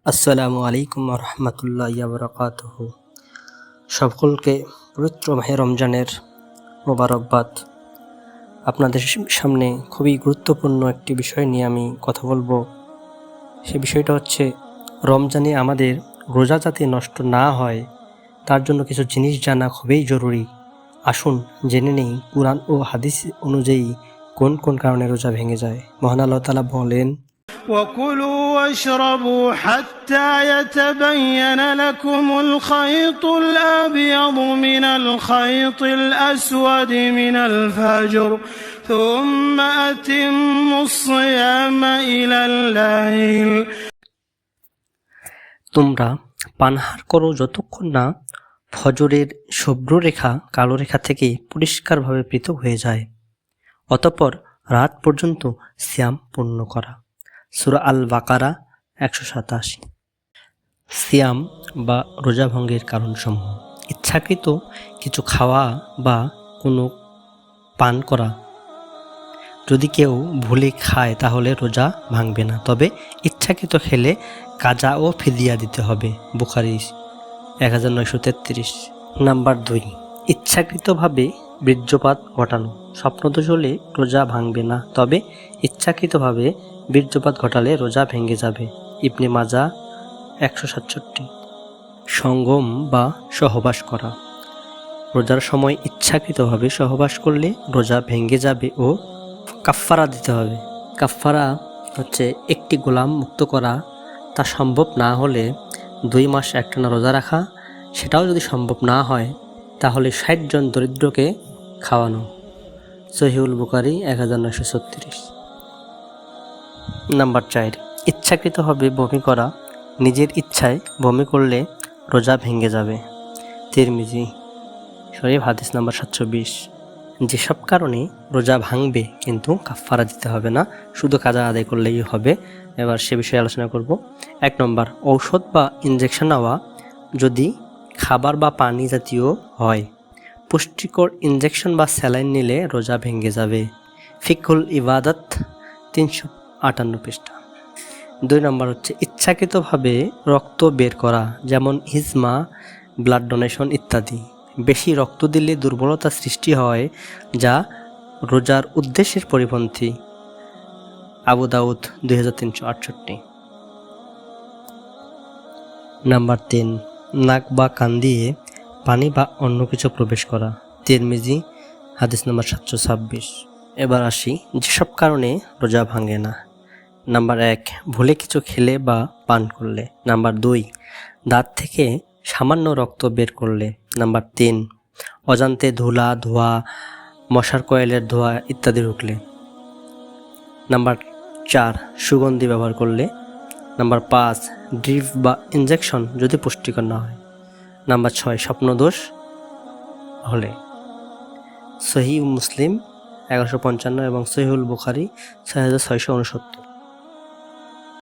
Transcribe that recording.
আসসালামু আলাইকুম রহমতুল্লাহি ওয়া বারাকাতুহু। সকলকে পবিত্র মাহে রমজানের মোবারকবাদ। আপনাদের সামনে খুবই গুরুত্বপূর্ণ একটি বিষয় নিয়ে আমি কথা বলবো। সে বিষয়টা হচ্ছে রমজানে আমাদের রোজা যাতে নষ্ট না হয় তার জন্য কিছু জিনিস জানা খুবই জরুরি। আসুন জেনে নেই কুরআন ও হাদিস অনুযায়ী কোন কোন কারণে রোজা ভেঙে যায়। মহান আল্লাহ তাআলা বলেন, وكلوا واشربوا حتى يتبين لكم الخيط الأبيض من الخيط الأسود من الفجر ثم أتموا الصيام إلى الليل। তোমরা পানাহার করো যতক্ষণ না ফজরের শুভ্র রেখা কালো রেখা থেকে পরিষ্কারভাবে পৃথক হয়ে যায়, অতঃপর রাত পর্যন্ত সিয়াম পূর্ণ করা। সূরা আল বাকারা 187। সিয়াম বা রোজা ভঙ্গের কারণসমূহ: ইচ্ছাকৃত কিছু খাওয়া বা কোনো পান করা। যদি কেউ ভুলে খায় তাহলে রোজা ভাঙবে না, তবে ইচ্ছাকৃত খেলে কাজা ও ফিদিয়া দিতে হবে। বুখারী 1933। নাম্বার 2, ইচ্ছাকৃতভাবে বীর্যপাত ঘটানো। স্বপ্নদোষ হলে রোজা ভাঙবে না, তবে ইচ্ছাকৃতভাবে বীর্যপাত ঘটালে রোজা ভেঙে যাবে। ইবনে মাজাহ 167। সঙ্গম বা সহবাস করা। রোজার সময় ইচ্ছাকৃতভাবে সহবাস করলে রোজা ভেঙে যাবে ও কাফফারা দিতে হবে। কাফফারা হচ্ছে একটি গোলাম মুক্ত করা। তা সম্ভব না হলে 2 মাস একটানা রোজা রাখা। সেটাও যদি সম্ভব না হয় তাহলে 60 জন দরিদ্রকে খাওয়ানো। সহিহুল বুখারী 1936। নাম্বার 4, ইচ্ছাকৃতভাবে বমি করা। নিজের ইচ্ছায় বমি করলে রোজা ভেঙে যাবে। তিরমিজি শরীফ হাদিস নাম্বার 720। যেসব কারণে রোজা ভাঙবে কিন্তু কাফফারা দিতে হবে না, শুধু কাজা আদায় করলেই হবে। এবার সে বিষয়ে আলোচনা করব। 1 নম্বর, ঔষধ বা ইনজেকশন নেওয়া যদি খাবার বা পানি জাতীয় হয়। পুষ্টিকর ইনজেকশন বা স্যালাইন নিলে রোজা ভেঙে যাবে। ফিকহুল ইবাদত 358 পৃষ্ঠা। 2 নম্বর হচ্ছে ইচ্ছাকৃতভাবে রক্ত বের করা, যেমন হিজমা, ব্লাড ডোনেশন ইত্যাদি। বেশি রক্ত দিলে দুর্বলতা সৃষ্টি হয়, যা রোজার উদ্দেশ্যের পরিপন্থী। আবু দাউদ 2368। নাম্বার 3, নাক বা কান দিয়ে পানি বা অন্য কিছু প্রবেশ করা। তিরমিজি হাদিস নাম্বার 726। এবার আসি যেসব কারণে রোজা ভাঙে না। নাম্বার 1, ভুলে কিছু খেলে বা পান করলে। নাম্বার 2, দাঁত থেকে সামান্য রক্ত বের করলে। নাম্বার 3, অজান্তে ধুলা, ধোঁয়া, মশার কয়েলের ধোঁয়া ইত্যাদি ঢুকলে। নাম্বার 4, সুগন্ধি ব্যবহার করলে। নাম্বার 5, ড্রিপ বা ইনজেকশন যদি পুষ্টিকর না হয়। নাম্বার 6, স্বপ্নদোষ হলে। সহিহ মুসলিম 1155 এবং সহিহুল বুখারী 6669।